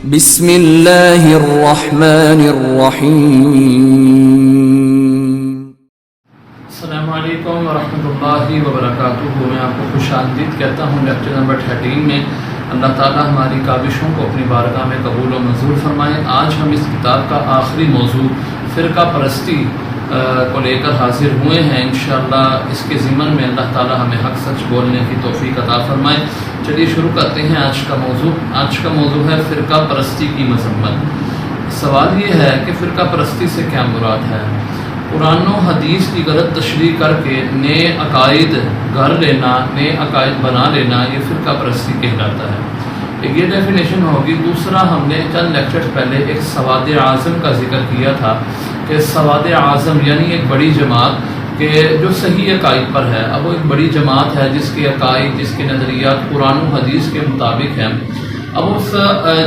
بسم اللہ الرحمن الرحیم۔ السلام علیکم ورحمۃ اللہ وبرکاتہ۔ میں آپ کو خوش آمدید کہتا ہوں لیکچر نمبر 13 میں۔ اللہ تعالیٰ ہماری کاوشوں کو اپنی بارگاہ میں قبول و منظور فرمائے۔ آج ہم اس کتاب کا آخری موضوع فرقہ پرستی کو لے کر حاضر ہوئے ہیں۔ انشاءاللہ اس کے ضمن میں اللہ تعالیٰ ہمیں حق سچ بولنے کی توفیق عطا فرمائے۔ چلیے شروع کرتے ہیں آج کا موضوع۔ آج کا موضوع ہے فرقہ پرستی کی مذمت۔ سوال یہ ہے کہ فرقہ پرستی سے کیا مراد ہے؟ قرآن و حدیث کی غلط تشریح کر کے نئے عقائد گھڑ لینا، نئے عقائد بنا لینا، یہ فرقہ پرستی کہلاتا ہے۔ ایک یہ ڈیفینیشن ہوگی۔ دوسرا، ہم نے چند لیکچرز پہلے ایک سواد اعظم کا ذکر کیا تھا کہ سواد اعظم یعنی ایک بڑی جماعت کہ جو صحیح عقائد پر ہے۔ اب وہ ایک بڑی جماعت ہے جس کے عقائد، جس کے نظریات قرآن و حدیث کے مطابق ہیں۔ اب اس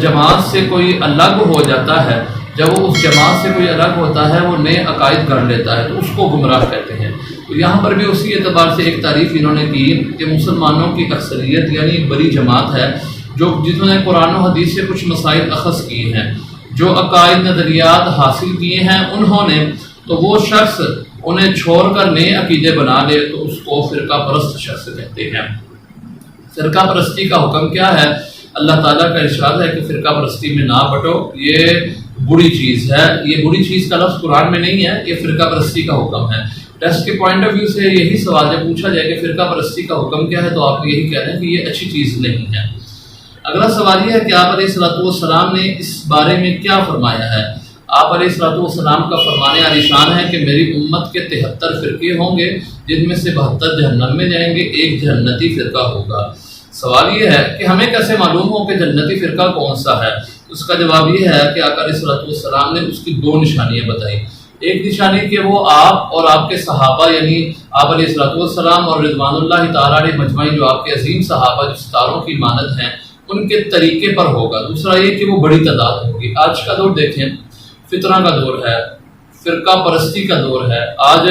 جماعت سے کوئی الگ ہو جاتا ہے، جب وہ اس جماعت سے کوئی الگ ہوتا ہے، وہ نئے عقائد گھڑ لیتا ہے، تو اس کو گمراہ کہتے ہیں۔ تو یہاں پر بھی اسی اعتبار سے ایک تعریف انہوں نے کی کہ مسلمانوں کی اکثریت یعنی ایک بڑی جماعت ہے جنہوں نے قرآن و حدیث سے کچھ مسائل اخذ کیے ہیں، جو عقائد نظریات حاصل کیے ہیں انہوں نے، تو وہ شخص انہیں چھوڑ کر نئے عقیدے بنا لے تو اس کو فرقہ پرست شخص کہتے ہیں۔ فرقہ پرستی کا حکم کیا ہے؟ اللہ تعالیٰ کا ارشاد ہے کہ فرقہ پرستی میں نہ بٹو، یہ بری چیز ہے۔ یہ بری چیز کا لفظ قرآن میں نہیں ہے، یہ فرقہ پرستی کا حکم ہے۔ ٹیسٹ کے پوائنٹ آف ویو سے یہی سوال جب پوچھا جائے کہ فرقہ پرستی کا حکم کیا ہے، تو آپ یہی کہہ رہے ہیں کہ یہ اچھی چیز نہیں ہے۔ اگلا سوال یہ ہے کہ آپ علیہ السلام نے اس بارے میں کیا فرمایا ہے؟ آپ علیہ السلام کا فرمانے عالی شان ہے کہ میری امت کے 73 فرقے ہوں گے، جن میں سے 72 جہنم میں جائیں گے، ایک جنتی فرقہ ہوگا۔ سوال یہ ہے کہ ہمیں کیسے معلوم ہو کہ جنتی فرقہ کون سا ہے؟ اس کا جواب یہ ہے کہ آقا علیہ السلام نے اس کی 2 نشانیاں بتائی۔ ایک نشانی کہ وہ آپ اور آپ کے صحابہ یعنی آپ علیہ السلام اور رضوان اللہ تعالیٰ علیہ مجمعین، جو آپ کے عظیم صحابہ جو ستاروں کی مانند ہیں، ان کے طریقے پر ہوگا۔ دوسرا یہ کہ وہ بڑی تعداد ہوگی۔ آج کا دور دیکھیں، فتنہ کا دور ہے، فرقہ پرستی کا دور ہے۔ آج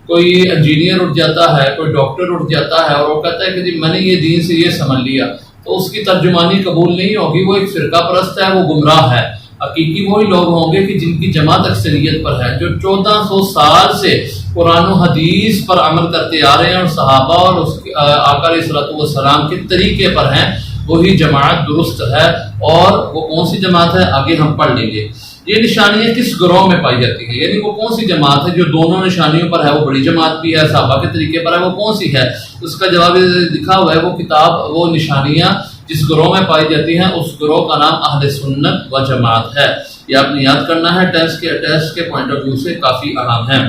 کوئی انجینئر اٹھ جاتا ہے، کوئی ڈاکٹر اٹھ جاتا ہے اور وہ کہتا ہے کہ جی میں نے یہ دین سے یہ سمجھ لیا، تو اس کی ترجمانی قبول نہیں ہوگی، وہ ایک فرقہ پرست ہے، وہ گمراہ ہے۔ حقیقی وہی لوگ ہوں گے کہ جن کی جماعت اکثریت پر ہے، جو 1400 سال سے قرآن و حدیث پر عمل کرتے آ رہے ہیں اور صحابہ اور آقا علیہ السلام کے طریقے پر ہیں، وہی جماعت درست ہے۔ اور وہ کون سی جماعت ہے آگے ہم پڑھ لیں گے۔ یہ نشانیاں کس گروہ میں پائی جاتی ہیں، یعنی وہ کون سی جماعت ہے جو دونوں نشانیوں پر ہے، وہ بڑی جماعت بھی ہے، صحابہ کے طریقے پر ہے، وہ کون سی ہے؟ اس کا جواب لکھا ہوا ہے، وہ کتاب، وہ نشانیاں جس گروہ میں پائی جاتی ہیں اس گروہ کا نام اہل سنت و جماعت ہے۔ یہ آپ نے یاد کرنا ہے، ٹیسٹ کے پوائنٹ آف ویو سے کافی اہم ہے۔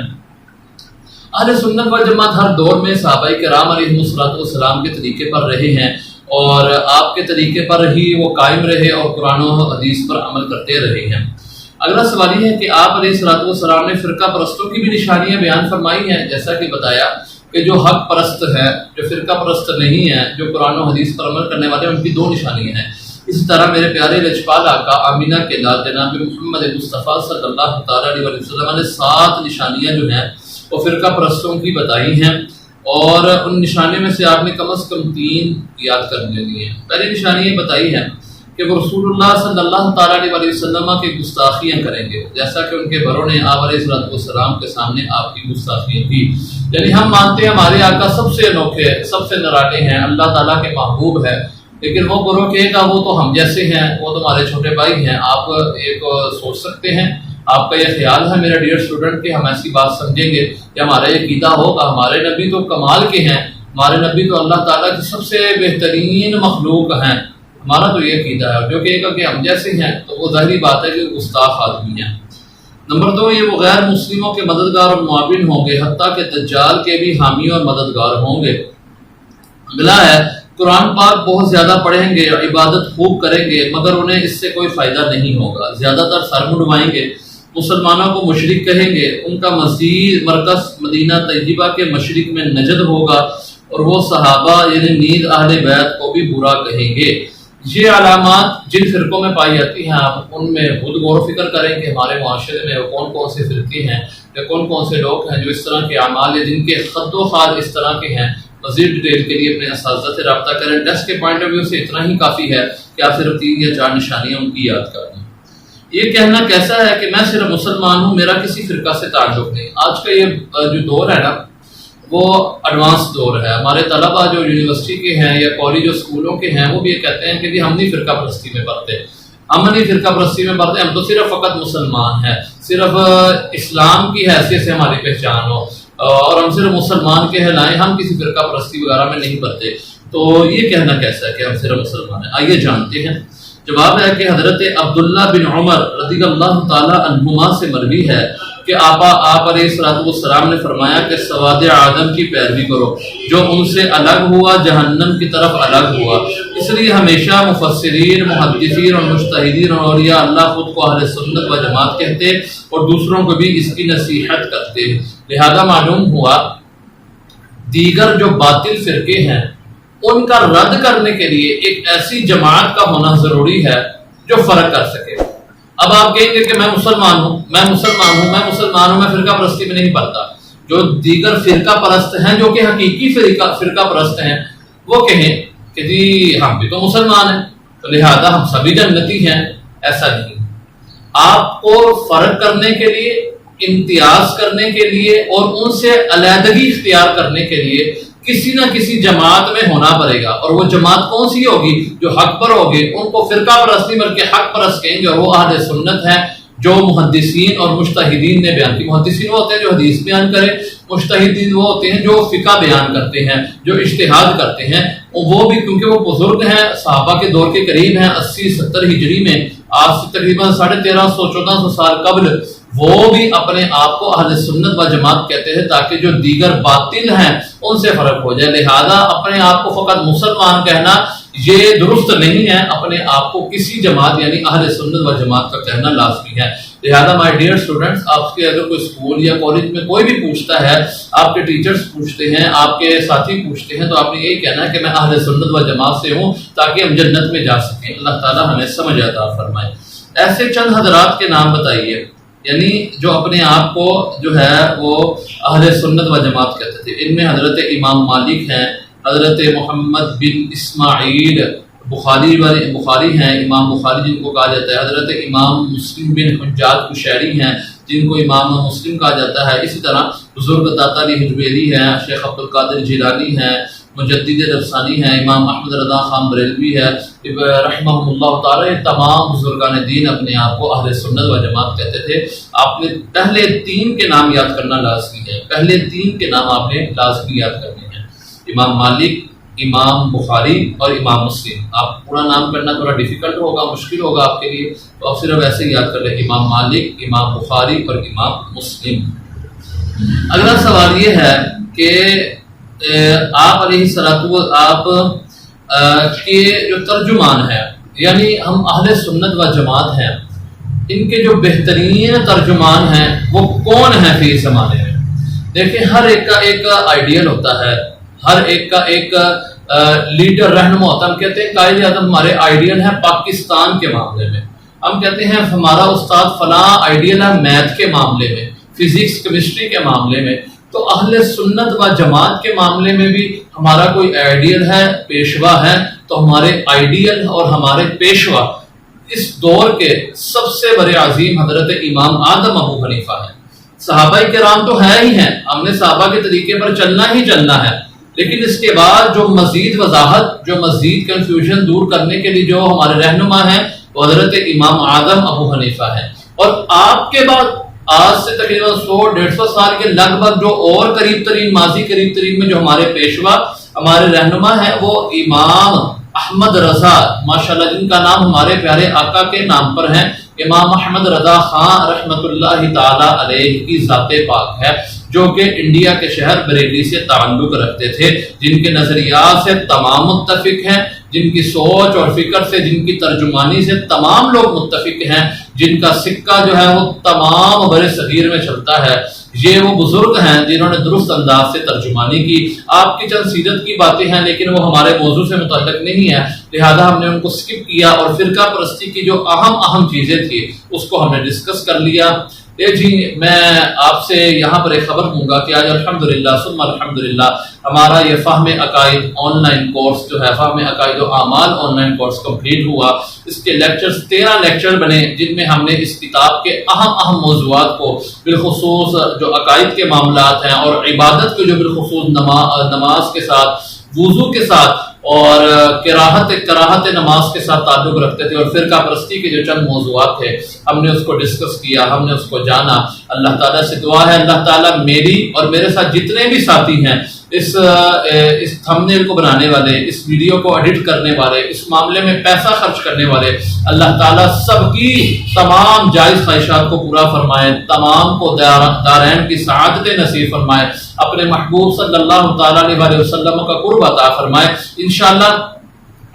اہل سنت و جماعت ہر دور میں صحابہ کرام علیہ السلام کے طریقے پر رہے ہیں اور آپ کے طریقے پر ہی وہ قائم رہے اور قرآن و حدیث پر عمل کرتے رہے ہیں۔ اگلا سوال یہ ہے کہ آپ علیہ السلام نے فرقہ پرستوں کی بھی نشانیاں بیان فرمائی ہیں، جیسا کہ بتایا کہ جو حق پرست ہے، جو فرقہ پرست نہیں ہے، جو قرآن و حدیث پر عمل کرنے والے ہیں، ان کی 2 نشانیاں ہیں۔ اسی طرح میرے پیارے لجپال آقا آمینہ کے لال جناب محمد مصطفیٰ صلی اللہ تعالیٰ علیہ وسلم نے 7 نشانیاں جو ہیں وہ فرقہ پرستوں کی بتائی ہیں، اور ان نشانیوں میں سے آپ نے کم از کم 3 یاد کر لینی ہیں۔ پہلی نشانی یہ بتائی ہے کہ وہ رسول اللہ صلی اللہ تعالیٰ علیہ وسلم کی گستاخیاں کریں گے، جیسا کہ ان کے بڑوں نے آپ علیہ السلام کے سامنے آپ کی گستاخیاں کی۔ یعنی ہم مانتے ہیں ہمارے آقا سب سے انوکھے، سب سے نراٹے ہیں، اللہ تعالیٰ کے محبوب ہے، لیکن وہ گروہ کہے گا وہ تو ہم جیسے ہیں، وہ تمہارے چھوٹے بھائی ہیں۔ آپ ایک سوچ سکتے ہیں، آپ کا یہ خیال ہے میرا ڈیئر اسٹوڈنٹ کہ ہم ایسی بات سمجھیں گے کہ ہمارا یہ عقیدہ ہوگا؟ ہمارے نبی تو کمال کے ہیں، ہمارے نبی تو اللہ تعالیٰ کی سب سے بہترین مخلوق ہیں، ہمارا تو یہ عقیدہ ہے۔ جو کہے گا کہ ہم جیسے ہیں تو وہ ظاہری بات ہے کہ گستاخ آدمی ہیں۔ نمبر 2، یہ وہ غیر مسلموں کے مددگار اور معاون ہوں گے، حتیٰ کہ دجال کے بھی حامی اور مددگار ہوں گے۔ اگلا ہے قرآن پاک بہت زیادہ پڑھیں گے، عبادت خوب کریں گے، مگر انہیں اس سے کوئی فائدہ نہیں ہوگا، زیادہ تر سر منڈوائیں گے، مسلمانوں کو مشرک کہیں گے، ان کا مرکز مدینہ طیبہ کے مشرق میں نجد ہوگا، اور وہ صحابہ یعنی نیز اہل بیت کو بھی برا کہیں گے۔ یہ علامات جن فرقوں میں پائی جاتی ہیں، آپ ان میں خود غور و فکر کریں کہ ہمارے معاشرے میں وہ کون کون سے فرقے ہیں یا کون کون سے لوگ ہیں جو اس طرح کے اعمال یا جن کے خط و خال اس طرح کے ہیں، مزید ڈیٹیل کے لیے اپنے اساتذہ سے رابطہ کریں. ٹیسٹ کے پوائنٹ آف ویو سے اتنا ہی کافی ہے کہ آپ صرف 3 یا 4 نشانیاں ان کی یاد کر لیں. یہ کہنا کیسا ہے کہ میں صرف مسلمان ہوں, میرا کسی فرقہ سے تعلق نہیں. آج کا یہ جو دور ہے نا وہ ایڈوانس دور ہے. ہمارے طلبہ جو یونیورسٹی کے ہیں یا کالج اور اسکولوں کے ہیں وہ بھی یہ کہتے ہیں کہ ہم نہیں فرقہ پرستی میں پڑھتے, ہم نہیں فرقہ پرستی میں پڑھتے, ہم تو صرف فقط مسلمان ہیں, صرف اسلام کی حیثیت سے ہماری پہچان ہو اور ہم صرف مسلمان کہلائیں, ہم کسی فرقہ پرستی وغیرہ میں نہیں پڑھتے. تو یہ کہنا کیسا ہے کہ ہم صرف مسلمان ہیں؟ آئیے جانتے ہیں. جواب ہے کہ حضرت عبداللہ بن عمر رضی اللہ تعالی عنہما سے مروی ہے کہ آپ علیہ السلام نے فرمایا کہ سواد آدم کی پیروی کرو, جو ان سے الگ ہوا جہنم کی طرف الگ ہوا. اس لیے ہمیشہ مفسرین, محدثین اور مجتہدین اور اولیاء اللہ خود کو اہل سنت و جماعت کہتے اور دوسروں کو بھی اس کی نصیحت کرتے. لہذا معلوم ہوا دیگر جو باطل فرقے ہیں ان کا رد کرنے کے لیے ایک ایسی جماعت کا ہونا ضروری ہے جو فرق کر سکے. اب آپ کہیں گے کہ میں مسلمان ہوں, میں فرقہ پرستی میں نہیں پڑھتا. جو دیگر فرقہ پرست ہیں جو کہ حقیقی فرقہ پرست ہیں وہ کہیں کہ جی ہم بھی تو مسلمان ہیں تو لہذا ہم سبھی جنتی ہیں. ایسا نہیں. آپ کو فرق کرنے کے لیے, امتیاز کرنے کے لیے اور ان سے علیحدگی اختیار کرنے کے لیے کسی نہ کسی جماعت میں ہونا پڑے گا. اور وہ جماعت کون سی ہوگی؟ جو حق پر ہوگی. ان کو فرقہ پرستی بلکہ حق پرست کہیں گے اور وہ اہل سنت ہیں جو محدثین اور مجتہدین نے بیان کی. محدثین وہ ہوتے ہیں جو حدیث بیان کریں, مجتہدین وہ ہوتے ہیں جو فقہ بیان کرتے ہیں, جو اجتہاد کرتے ہیں. وہ بھی کیونکہ وہ بزرگ ہیں, صحابہ کے دور کے قریب ہیں, 80-70 ہجری میں, آج سے تقریباً 1350-1400 سال قبل, وہ بھی اپنے آپ کو اہل سنت و جماعت کہتے ہیں تاکہ جو دیگر باطل ہیں ان سے فرق ہو جائے. لہذا اپنے آپ کو فقط مسلمان کہنا یہ درست نہیں ہے, اپنے آپ کو کسی جماعت یعنی اہل سنت و جماعت کا کہنا لازمی ہے. لہذا مائی ڈیئر اسٹوڈنٹس, آپ کے اگر کوئی اسکول یا کالج میں کوئی بھی پوچھتا ہے, آپ کے ٹیچرز پوچھتے ہیں, آپ کے ساتھی پوچھتے ہیں, تو آپ نے یہی کہنا ہے کہ میں اہل سنت و جماعت سے ہوں تاکہ ہم جنت میں جا سکیں. اللہ تعالیٰ ہمیں سمجھ عطا فرمائے. ایسے چند حضرات کے نام بتائیے یعنی جو اپنے آپ کو جو ہے وہ اہل سنت و جماعت کہتے تھے. ان میں حضرت امام مالک ہیں, حضرت محمد بن اسماعیل بخاری ہیں, امام بخاری جن کو کہا جاتا ہے, حضرت امام مسلم بن حجاج قشیری ہیں جن کو امام مسلم کہا جاتا ہے. اسی طرح بزرگ داتا علی حجویری ہیں, شیخ عبد القادر جیلانی ہیں, مجدد رفسانی ہیں, امام احمد رضا خان بریلوی ہے رحمہ اللہ تعالی. تمام بزرگان دین اپنے آپ کو اہل سنت و جماعت کہتے تھے. آپ نے پہلے 3 کے نام یاد کرنا لازمی ہے, پہلے 3 کے نام آپ نے لازمی یاد کرنے ہیں, امام مالک, امام بخاری اور امام مسلم. آپ پورا نام کرنا تھوڑا ڈیفیکلٹ ہوگا, مشکل ہوگا آپ کے لیے, تو آپ صرف ایسے ہی یاد کر لیں, امام مالک, امام بخاری اور امام مسلم. اگلا سوال یہ ہے کہ آپ علیہ السلام آپ کے جو ترجمان ہیں یعنی ہم اہل سنت و جماعت ہیں, ان کے جو بہترین ترجمان ہیں وہ کون ہیں فی زمانے میں؟ دیکھیں ہر ایک کا ایک آئیڈیل ہوتا ہے, ہر ایک کا ایک لیڈر رہنما ہوتا ہے. ہم کہتے ہیں قائد اعظم ہمارے آئیڈیل ہیں پاکستان کے معاملے میں, ہم کہتے ہیں ہمارا استاد فلاں آئیڈیل ہے میتھ کے معاملے میں, فزکس کیمسٹری کے معاملے میں. تو اہل سنت و جماعت کے معاملے میں بھی ہمارا کوئی آئیڈیل ہے, پیشوا ہے, تو ہمارے آئیڈیل اور ہمارے پیشوا اس دور کے سب سے بڑے عظیم حضرت امام آدم ابو حنیفہ ہیں. صحابہ کرام تو ہے ہی ہیں, ہم نے صحابہ کے طریقے پر چلنا ہی چلنا ہے, لیکن اس کے بعد جو مزید وضاحت, جو مزید کنفیوژن دور کرنے کے لیے جو ہمارے رہنما ہیں وہ حضرت امام آدم ابو حنیفہ ہیں. اور آپ کے بعد آج سے تقریباً 100-150 سال کے لگ بھگ جو اور قریب ترین ماضی قریب ترین میں جو ہمارے پیشوا ہمارے رہنما ہیں وہ امام احمد رضا, ماشاءاللہ جن کا نام ہمارے پیارے آقا کے نام پر ہے, امام احمد رضا خان رحمۃ اللہ تعالی علیہ کی ذات پاک ہے, جو کہ انڈیا کے شہر بریلی سے تعلق رکھتے تھے, جن کے نظریات سے تمام متفق ہیں, جن کی سوچ اور فکر سے, جن کی ترجمانی سے تمام لوگ متفق ہیں, جن کا سکہ جو ہے وہ تمام برِ صغیر میں چلتا ہے. یہ وہ بزرگ ہیں جنہوں نے درست انداز سے ترجمانی کی. آپ کی چند سیرت کی باتیں ہیں لیکن وہ ہمارے موضوع سے متعلق نہیں ہے, لہذا ہم نے ان کو سکپ کیا اور فرقہ پرستی کی جو اہم چیزیں تھی اس کو ہم نے ڈسکس کر لیا. جی میں آپ سے یہاں پر ایک خبر دوں گا کہ آج الحمدللہ ثم الحمدللہ ہمارا یہ فہم عقائد آن لائن کورس جو ہے فہم عقائد و اعمال آن لائن کورس کمپلیٹ ہوا۔ اس کے لیکچرز 13 لیکچر بنے جن میں ہم نے اس کتاب کے اہم موضوعات کو بالخصوص جو عقائد کے معاملات ہیں اور عبادت کے جو بالخصوص نماز کے ساتھ وضو کے ساتھ اور کراہت نماز کے ساتھ تعلق رکھتے تھے اور فرقہ پرستی کے جو چند موضوعات تھے ہم نے اس کو ڈسکس کیا، ہم نے اس کو جانا۔ اللہ تعالیٰ سے دعا ہے اللہ تعالیٰ میری اور میرے ساتھ جتنے بھی ساتھی ہیں اس تھمبنیل کو بنانے والے، اس ویڈیو کو ایڈٹ کرنے والے، اس معاملے میں پیسہ خرچ کرنے والے، اللہ تعالیٰ سب کی تمام جائز خواہشات کو پورا فرمائے، تمام کو دارین کی سعادت نصیب فرمائے، اپنے محبوب صلی اللہ تعالیٰ علیہ وسلم کا قرب عطا فرمائے۔ انشاءاللہ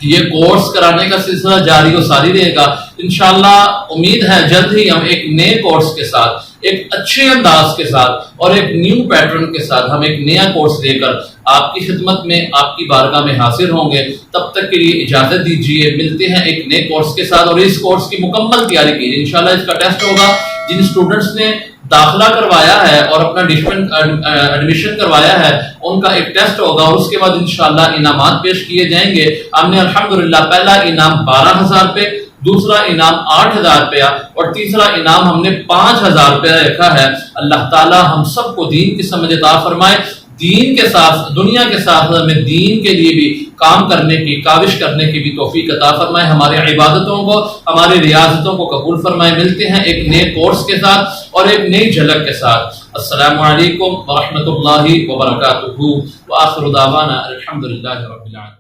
یہ کورس کرانے کا سلسلہ جاری و ساری رہے گا۔ انشاءاللہ امید ہے جلد ہی ہم ایک نئے کورس کے ساتھ، ایک اچھے انداز کے ساتھ اور ایک نیو پیٹرن کے ساتھ ہم ایک نیا کورس لے کر آپ کی خدمت میں، آپ کی بارگاہ میں حاضر ہوں گے۔ تب تک کے لیے اجازت دیجیے، ملتے ہیں ایک نئے کورس کے ساتھ اور اس کورس کی مکمل تیاری کیجیے۔ انشاءاللہ اس کا ٹیسٹ ہوگا، جن اسٹوڈنٹس نے داخلہ کروایا ہے اور اپنا ایڈمیشن کروایا ہے ان کا ایک ٹیسٹ ہوگا اور اس کے بعد انشاءاللہ انعامات پیش کیے جائیں گے۔ ہم نے الحمدللہ پہلا انعام 12,000 روپے، دوسرا انعام 8,000 روپیہ اور تیسرا انعام ہم نے 5,000 روپیہ رکھا ہے۔ اللہ تعالی ہم سب کو دین کی سمجھ عطا فرمائے، دین کے ساتھ دنیا کے ساتھ ہمیں دین کے لیے بھی کام کرنے کی، کاوش کرنے کی بھی توفیق عطا فرمائے، ہمارے عبادتوں کو، ہماری ریاضتوں کو قبول فرمائے۔ ملتے ہیں ایک نئے کورس کے ساتھ اور ایک نئی جھلک کے ساتھ۔ السلام علیکم ورحمۃ اللہ وبرکاتہ، وآخر دعوانا الحمدللہ رب العالمین۔